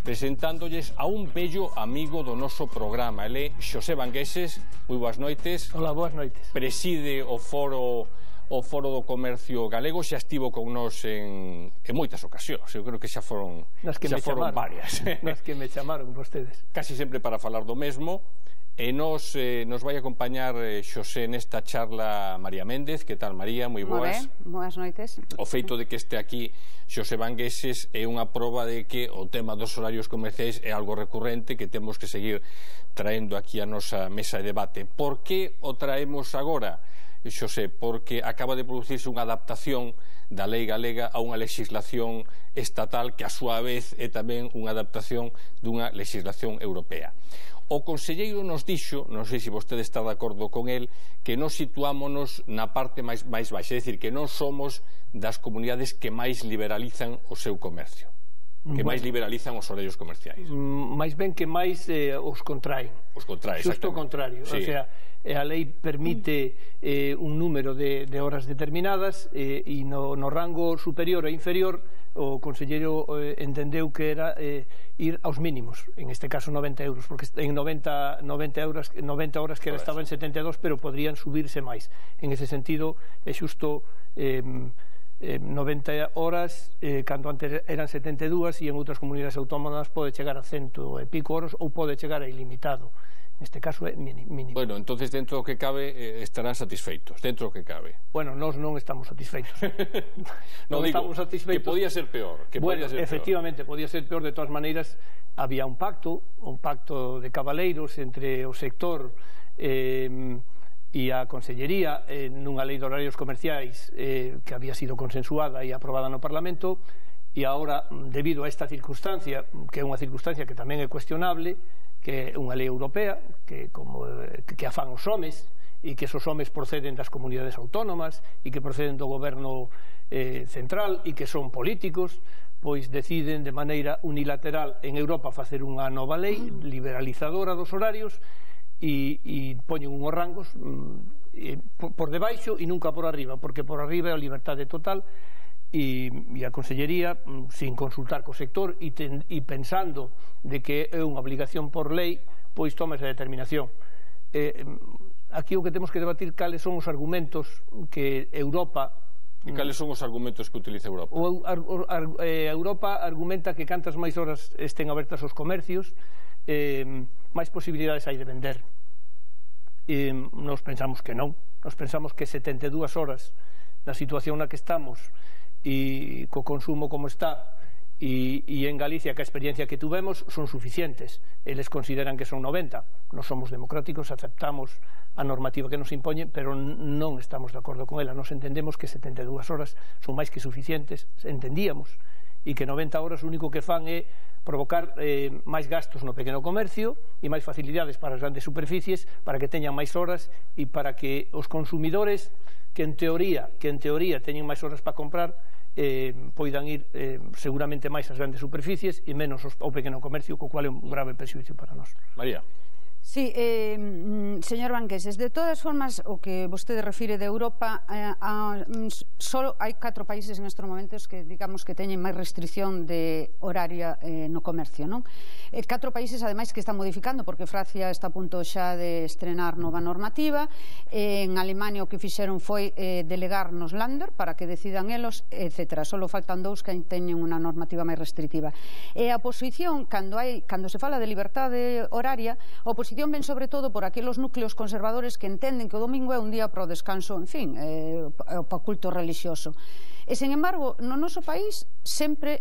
Presentándoles a un bello amigo do noso programa. Ele é Xosé Vangueses. Moi boas noites. Hola, boas noites. Preside o Foro do Comercio Galego. Xa estivo con nós en moitas ocasións. Eu creo que xa foron varias. Nas que me chamaron vostedes. Casi sempre para falar do mesmo. E nos vai acompañar Xosé nesta charla María Méndez. Que tal, María? Moi boas. Boas noites. O feito de que este aquí Xosé Vangueses é unha proba de que o tema dos horarios comerciais é algo recurrente que temos que seguir traendo aquí a nosa mesa de debate. Por que o traemos agora, Xosé? Porque acaba de producirse unha adaptación da lei galega a unha legislación estatal que a súa vez é tamén unha adaptación dunha legislación europea. O conselleiro nos dixo, non sei se vostede está de acordo con el, que nos situámonos na parte máis baixa, é dicir, que non somos das comunidades que máis liberalizan o seu comercio, que máis liberalizan os horarios comerciais. Mais ben que máis os contraen. Os contraen, xusto o contrario. Sí. O sea, a lei permite un número de horas determinadas e no rango superior e inferior o conselleiro entendeu que era ir aos mínimos, en este caso 90 euros, porque en 90 horas que estaba en 72, pero podrían subirse máis. En ese sentido, é xusto 90 horas, cando antes eran 72, e en outras comunidades autónomas pode chegar a 100 e pico horas ou pode chegar a ilimitado. Neste caso é mínimo. Bueno, entonces dentro do que cabe estarán satisfeitos, dentro do que cabe. Bueno, nós non estamos satisfeitos. Non digo, estamos satisfeitos. Que podía ser peor. Bueno, efectivamente, podía ser peor. De todas maneiras, había un pacto de cabaleiros entre o sector e a Consellería nunha lei de horarios comerciais que había sido consensuada e aprobada no Parlamento, e agora, debido a esta circunstancia, que é unha circunstancia que tamén é cuestionable, que é unha lei europea que a fan os homes, e que esos homes proceden das comunidades autónomas e que proceden do goberno central e que son políticos, pois deciden de maneira unilateral en Europa facer unha nova lei liberalizadora dos horarios e poñen unhos rangos por debaixo e nunca por arriba, porque por arriba é a liberdade total. E a Consellería, sin consultar co sector e pensando de que é unha obligación por lei, pois toma esa determinación. Aquí o que temos que debatir cales son os argumentos que Europa... E cales son os argumentos que utiliza Europa? Europa argumenta que cantas máis horas estén abertas os comercios, máis posibilidades hai de vender. Nos pensamos que non. Nos pensamos que 72 horas na situación na que estamos e co consumo como está e en Galicia, que a experiencia que tuvemos, son suficientes. Eles consideran que son 90. Nos somos democráticos, aceptamos a normativa que nos impoñen, pero non estamos de acordo con ela. Nos entendemos que 72 horas son máis que suficientes, entendíamos, e que 90 horas o único que fan é provocar máis gastos no pequeno comercio e máis facilidades para as grandes superficies, para que teñan máis horas e para que os consumidores que en teoría teñen máis horas para comprar poidan ir seguramente máis ás grandes superficies e menos ao pequeno comercio, co cual é un grave perxuízo para nós. María. Sí, señor Vangueses, de todas formas, o que vostede refire de Europa, só hai 4 países en estes momentos que, digamos, que teñen máis restricción de horaria no comercio, non? 4 países, ademais, que están modificando, porque Francia está a punto xa de estrenar nova normativa. En Alemania o que fixeron foi delegar nos Länder para que decidan elos, etc. Só faltan 2 que teñen unha normativa máis restrictiva. E a oposición, cando se fala de liberdade horaria, a oposición ven sobre todo por aqueles núcleos conservadores que entenden que o domingo é un día para o descanso, en fin, para o culto religioso. E, sen embargo, no noso país, sempre,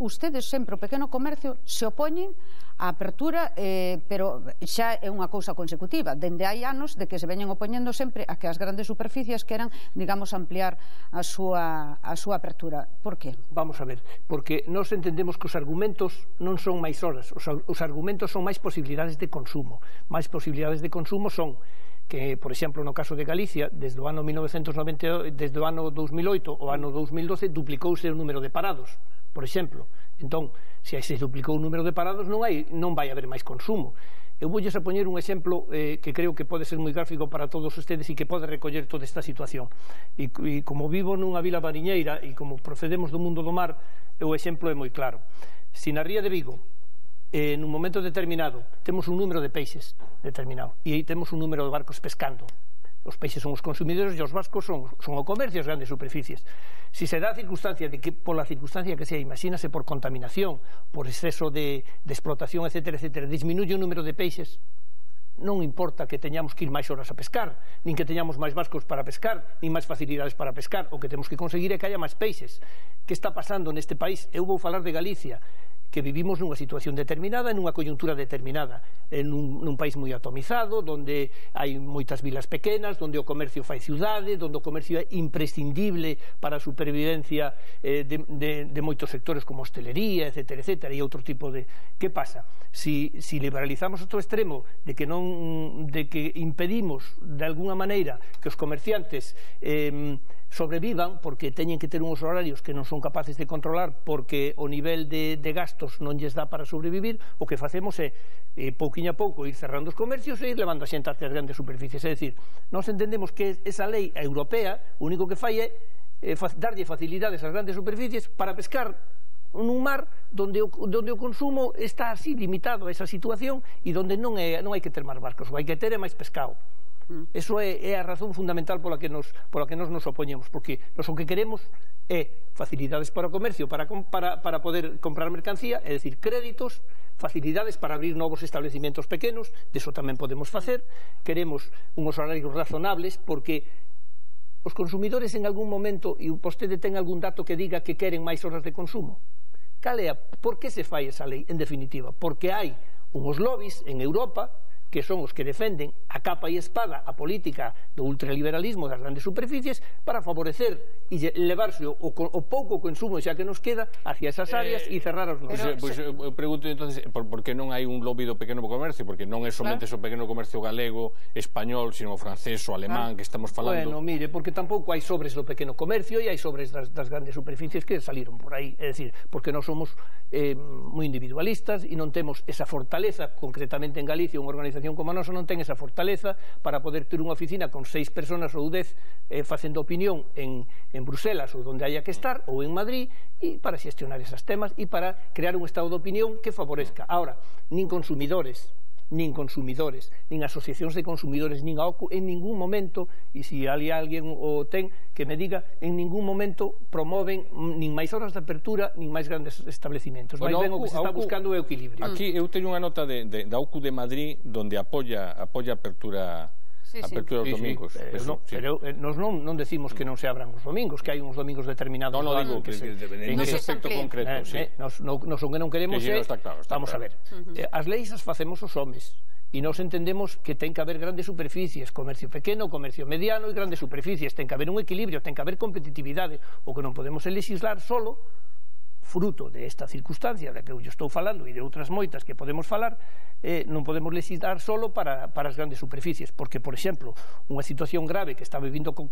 ustedes sempre, o pequeno comercio, se opoñen a apertura, pero xa é unha cousa consecutiva. Dende hai anos de que se veñen opoñendo sempre a que as grandes superficies queran, digamos, ampliar a súa apertura. Por que? Vamos a ver, porque nós entendemos que os argumentos non son máis horas, os argumentos son máis posibilidades de consumo. Máis posibilidades de consumo son que, por exemplo, no caso de Galicia, desde o ano 1990, desde o ano 2008 ao ano 2012, duplicouse o número de parados, por exemplo. Entón, Se se duplicou o número de parados, non vai haber máis consumo. Eu voulles a poñer un exemplo que creo que pode ser moi gráfico para todos ustedes e que pode recoller toda esta situación. E como vivo nunha vila mariñeira e como procedemos do mundo do mar, o exemplo é moi claro. Se na ría de Vigo, nun momento determinado, temos un número de peixes determinado e aí temos un número de barcos pescando. Os peixes son os consumidores e os vascos son o comercio e as grandes superficies. Si se dá a circunstancia de que, pola circunstancia que sea, imagínase por contaminación, por exceso de explotación, etc., disminuye o número de peixes, non importa que teñamos que ir máis horas a pescar, nin que teñamos máis barcos para pescar, nin máis facilidades para pescar. O que temos que conseguir é que haya máis peixes. Que está pasando neste país? Eu vou falar de Galicia, que vivimos nunha situación determinada, nunha coyuntura determinada, nun país moi atomizado, donde hai moitas vilas pequenas, donde o comercio fai ciudade, donde o comercio é imprescindible para a supervivencia de moitos sectores como hostelería, etc., e outro tipo de... Que pasa? Si liberalizamos outro extremo de que impedimos de alguna maneira que os comerciantes sobrevivan porque teñen que ter uns horarios que non son capaces de controlar porque o nivel de gastos non lles dá para sobrevivir, o que facemos é pouquiño a pouco ir cerrando os comercios e ir levando a xente ás grandes superficies. É dicir, nós entendemos que esa lei europea o único que fai é darlle facilidades ás grandes superficies para pescar nun mar donde o consumo está así limitado a esa situación e donde non hai que ter máis barcos, o hai que ter é máis pescado. Eso é a razón fundamental pola que nos opoñemos, porque nos o que queremos é facilidades para o comercio, para poder comprar mercancía, é dicir, créditos, facilidades para abrir novos establecimentos pequenos, deso tamén podemos facer. Queremos unhos horarios razonables, porque os consumidores en algún momento, e vostede ten algún dato que diga que queren máis horas de consumo. Por que se fai esa lei? En definitiva, porque hai unhos lobbies en Europa que son os que defenden a capa e espada a política do ultraliberalismo das grandes superficies para favorecer e levarse o pouco consumo xa que nos queda hacia esas áreas e cerrar os lobbies. Pois eu pregunto entonces por que non hai un lobby do pequeno comercio, porque non é somente o pequeno comercio galego, español, sino o francés, o alemán que estamos falando. Bueno, mire, porque tampouco hai sobres do pequeno comercio e hai sobres das grandes superficies que saliron por aí, é dicir, porque nós somos moi individualistas e non temos esa fortaleza, concretamente en Galicia, unha organización como a nosa non ten esa fortaleza para poder ter unha oficina con 6 personas ou 10 facendo opinión en Bruselas ou onde haya que estar, ou en Madrid, e para xestionar esos temas e para crear un estado de opinión que favorezca. Ahora, nin consumidores, nin asociacións de consumidores, nin a OCU en ningún momento, e se alguén o ten, que me diga, en ningún momento promoven nin máis horas de apertura nin máis grandes establecimentos. Máis ben o que se está buscando é o equilibrio. Aquí eu teño unha nota da OCU de Madrid donde apoia a apertura aos domingos. Pero nós non decimos que non se abran os domingos, que hai uns domingos determinados. Non digo que en ese aspecto concreto. Nos o que non queremos é, vamos a ver, as leis as facemos os homes e nós entendemos que ten que haber grandes superficies, comercio pequeno, comercio mediano e grandes superficies, ten que haber un equilibrio, ten que haber competitividade. O que non podemos é legislar solo fruto de esta circunstancia da que eu estou falando e de outras moitas que podemos falar, non podemos legislar solo para as grandes superficies, porque, por exemplo, unha situación grave que está vivindo o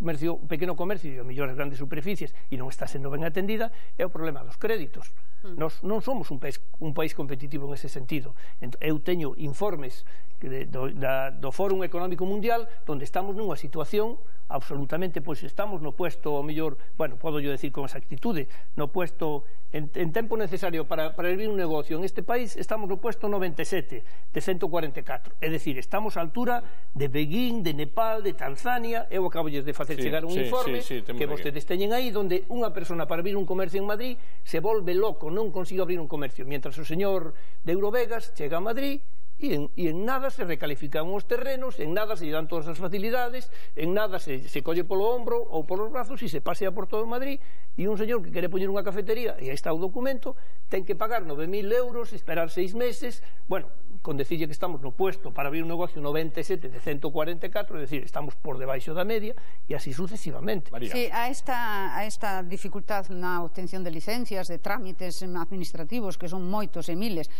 pequeno comercio e a mellor as grandes superficies e non está sendo ben atendida é o problema dos créditos. Nós non somos un país competitivo en ese sentido. Eu teño informes do Fórum Económico Mundial onde estamos nunha situación absolutamente, pois estamos no puesto, ao mellor, bueno, podo yo decir con exactitude, no puesto en tempo necesario para abrir un negocio en este país, estamos no puesto 97 de 144, é dicir, estamos á altura de Beguín, de Nepal, de Tanzania. Eu acabo de facer chegar un informe que vostedes teñen aí, onde unha persona para abrir un comercio en Madrid se volve loco, non consigue abrir un comercio, mientras o señor de Eurovegas chega a Madrid e en nada se recalifican os terrenos, en nada se lle dan todas as facilidades, en nada se colle polo ombro ou polos brazos e se pasea por todo Madrid, e un señor que quere poñer unha cafetería, e aí está o documento, ten que pagar 9.000 euros, esperar 6 meses, bueno, con decirle que estamos no puesto para abrir un negocio 97 de 144, é dicir, estamos por debaixo da media, e así sucesivamente. Sí, a esta dificultad na obtención de licencias, de trámites administrativos, que son moitos e miles,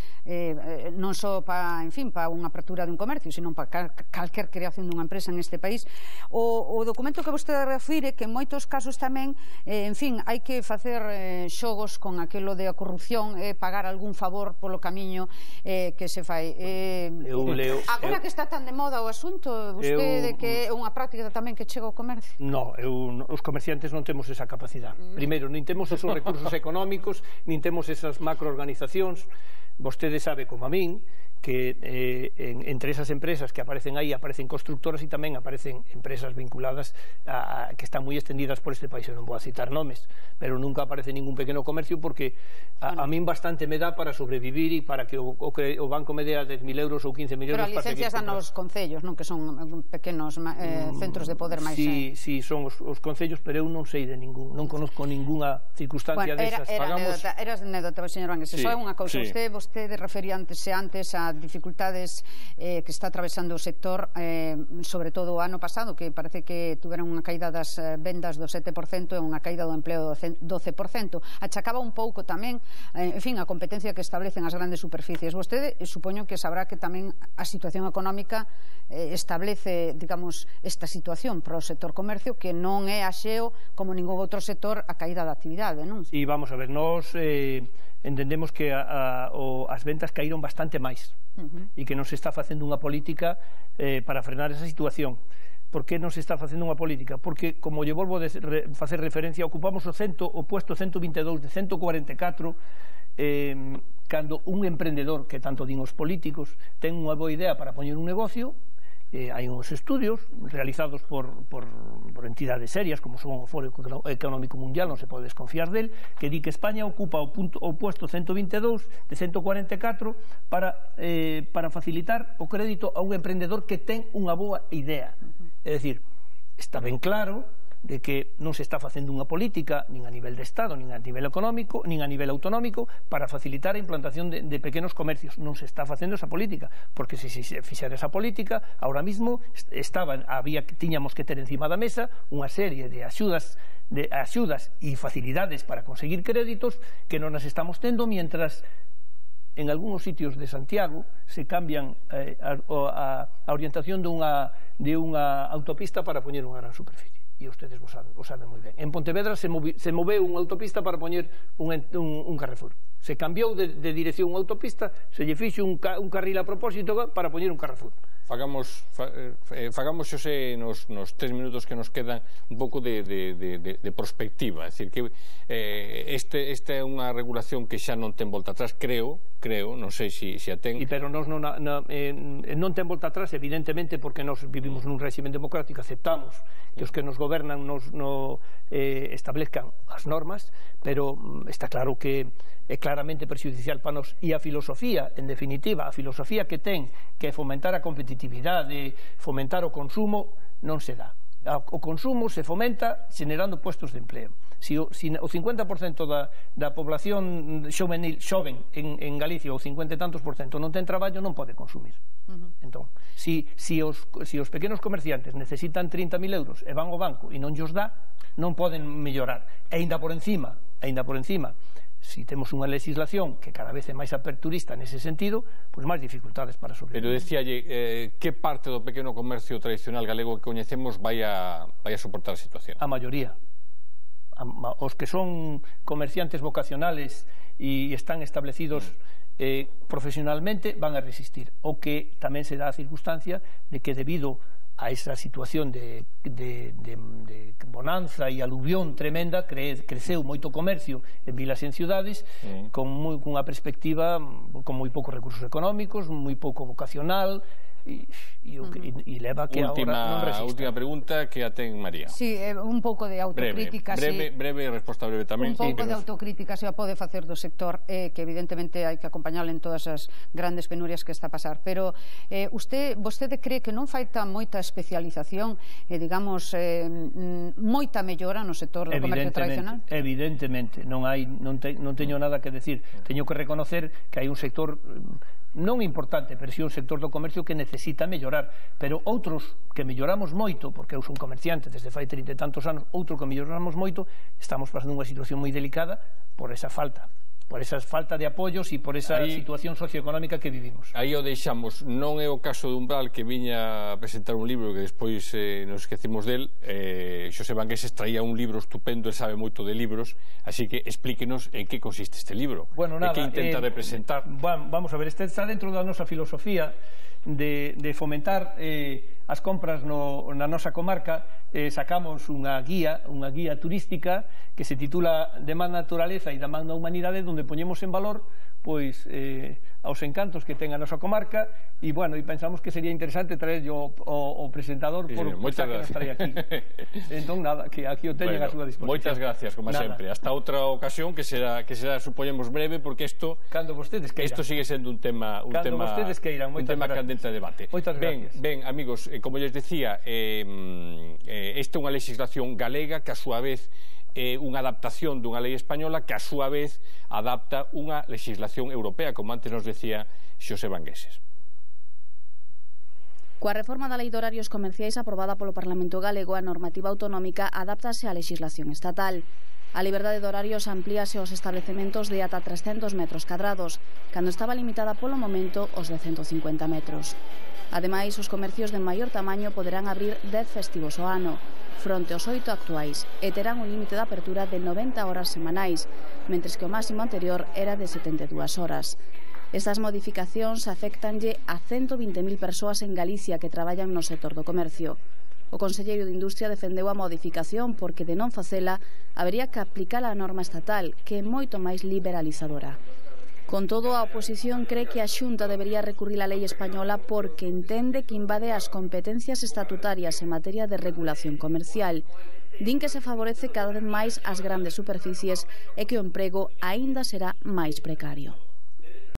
non só para unha apertura dun comercio, sino para calquer creación dunha empresa neste país. O documento que vostede refire, que en moitos casos tamén, hai que facer xogos con aquilo de a corrupción, pagar algún favor polo camiño que se fai. Agora que está tan de moda o asunto, vostede que é unha práctica tamén que chega ao comercio? Non, os comerciantes non temos esa capacidade. Primeiro, nin temos esos recursos económicos, nin temos esas macroorganizacións. Vostede sabe, como a min, que entre esas empresas que aparecen aí aparecen constructoras e tamén aparecen empresas vinculadas que están moi extendidas por este país. Non vou a citar nomes, pero nunca aparece ningún pequeno comercio, porque a min bastante me dá para sobrevivir e para que o banco me dé 10.000 euros ou 15.000 euros. Pero a licencias dan os concellos, non? Que son pequenos centros de poder máis. Sí, son os concellos, pero eu non sei de ningún, non conozco ninguna circunstancia desas. Era anécdota, señor Vánguez. Só é unha cousa, vostede refería antes a dificultades que está atravesando o sector, sobre todo o ano pasado, que parece que tuveron unha caída das vendas do 7% e unha caída do empleo do 12%. Achacaba un pouco tamén, a competencia que establecen as grandes superficies. Vostede, supoño que sabrá que tamén a situación económica establece, digamos, esta situación para o sector comercio, que non é axeo, como ningún outro sector, a caída da actividade, non? Sí, vamos a ver, nós entendemos que as ventas caíron bastante máis e que non se está facendo unha política para frenar esa situación. Por que non se está facendo unha política? Porque, como lle volvo a facer referencia, ocupamos o puesto 122 de 144, cando un emprendedor, que tanto din os políticos, ten unha boa idea para poñer un negocio. Hai uns estudios realizados por entidades serias, como son o Foro Económico Mundial, non se pode desconfiar del, que di que España ocupa o puesto 122 de 144 para facilitar o crédito a un emprendedor que ten unha boa idea. É dicir, está ben claro de que non se está facendo unha política nin a nivel de Estado, nin a nivel económico, nin a nivel autonómico para facilitar a implantación de pequenos comercios. Non se está facendo esa política, porque se fixera esa política, ahora mismo tiñamos que ter encima da mesa unha serie de axudas e facilidades para conseguir créditos que non as estamos tendo, mientras en algúns sitios de Santiago se cambian a orientación de unha autopista para poñer unha gran superficie. E ustedes o saben moi ben. En Pontevedra se moveu unha autopista para poñer un Carrefour. Se cambiou de dirección unha autopista, se lle fixo un carril a propósito para poñer un Carrefour. Fagamos, Xosé, nos 3 minutos que nos quedan, un pouco de prospectiva. É dicir, que esta é unha regulación que xa non ten volta atrás, creo, non sei se a ten. Pero non ten volta atrás, evidentemente, porque nós vivimos nun régimen democrático, aceptamos que os que nos gobernan establezcan as normas, pero está claro que é claramente prexudicial para nós. E a filosofía, en definitiva, a filosofía que ten, que é fomentar a competitividade, fomentar o consumo, non se dá. O consumo se fomenta generando puestos de empleo. Se o 50% da población xoven en Galicia, o 50 e tantos % non ten traballo, non pode consumir. Entón, se os pequenos comerciantes necesitan 30.000 euros e van ao banco e non llos dá, non poden mellorar. E ainda por encima, si temos unha legislación que cada vez é máis aperturista nese sentido, pois máis dificultades para sobrevivir. Pero decíalle, que parte do pequeno comercio tradicional galego que coñecemos vai a soportar a situación? A maioría. Os que son comerciantes vocacionales e están establecidos profesionalmente van a resistir. O que tamén se dá a circunstancia de que debido a esa situación de bonanza e aluvión tremenda, creceu moito comercio en vilas e en cidades, con unha perspectiva con moi poucos recursos económicos, moi pouco vocacional, e leva que agora non resista. A última pregunta que a ten María. Sí, un pouco de autocrítica. Breve, resposta breve tamén. Un pouco de autocrítica se a pode facer do sector, que evidentemente hai que acompañar en todas as grandes penurias que está a pasar, pero vostede cree que non falta moita especialización, digamos, moita mellora no sector do comercio tradicional? Evidentemente, non teño nada que decir. Teño que reconocer que hai un sector non importante, pero si un sector do comercio que necesita mellorar, pero outros que melloramos moito, porque eu son comerciante desde fai 30 e tantos anos, outro que melloramos moito, estamos pasando unha situación moi delicada por esa falta de apoios e por esa situación socioeconómica que vivimos. Aí o deixamos. Non é o caso de Umbral, que viña a presentar un libro que despois nos esquecemos del. Xosé Vangueses traía un libro estupendo, ele sabe moito de libros, así que explíquenos en que consiste este libro, e que intenta representar. Vamos a ver, este está dentro da nosa filosofía de fomentar as compras na nosa comarca. Sacamos unha guía turística que se titula De má naturaleza e da má humanidade, onde poñemos en valor pois aos encantos que ten a nosa comarca e, bueno, e pensamos que sería interesante traerlle o presentador por que nos trae aquí. Entón, nada, que aquí o teñen a súa disposición. Moitas gracias, como sempre. Hasta outra ocasión, que será supoñemos breve, porque isto sigue sendo un tema candente de debate. Moitas gracias. Ben, amigos, como lles decía, esta é unha legislación galega que a súa vez é unha adaptación dunha lei española que a súa vez adapta unha legislación europea, como antes nos decía Xosé Vangueses. Coa reforma da Lei de Horarios Comerciais aprobada polo Parlamento Galego, a normativa autonómica adáptase á legislación estatal. A liberdade de horarios amplíase aos establecementos de ata 300 metros cadrados, cando estaba limitada polo momento aos de 150 metros. Ademais, os comercios de maior tamaño poderán abrir 10 festivos ao ano, fronte aos 8 actuais, e terán un límite de apertura de 90 horas semanais, mentres que o máximo anterior era de 72 horas. Estas modificacións afectanlle a 120.000 persoas en Galicia que traballan no sector do comercio. O Conselleiro de Industria defendeu a modificación porque, de non facela, habería que aplicar a norma estatal, que é moito máis liberalizadora. Con todo, a oposición cree que a Xunta debería recurrir á lei española porque entende que invade as competencias estatutarias en materia de regulación comercial. Din que se favorece cada vez máis as grandes superficies e que o emprego aínda será máis precario.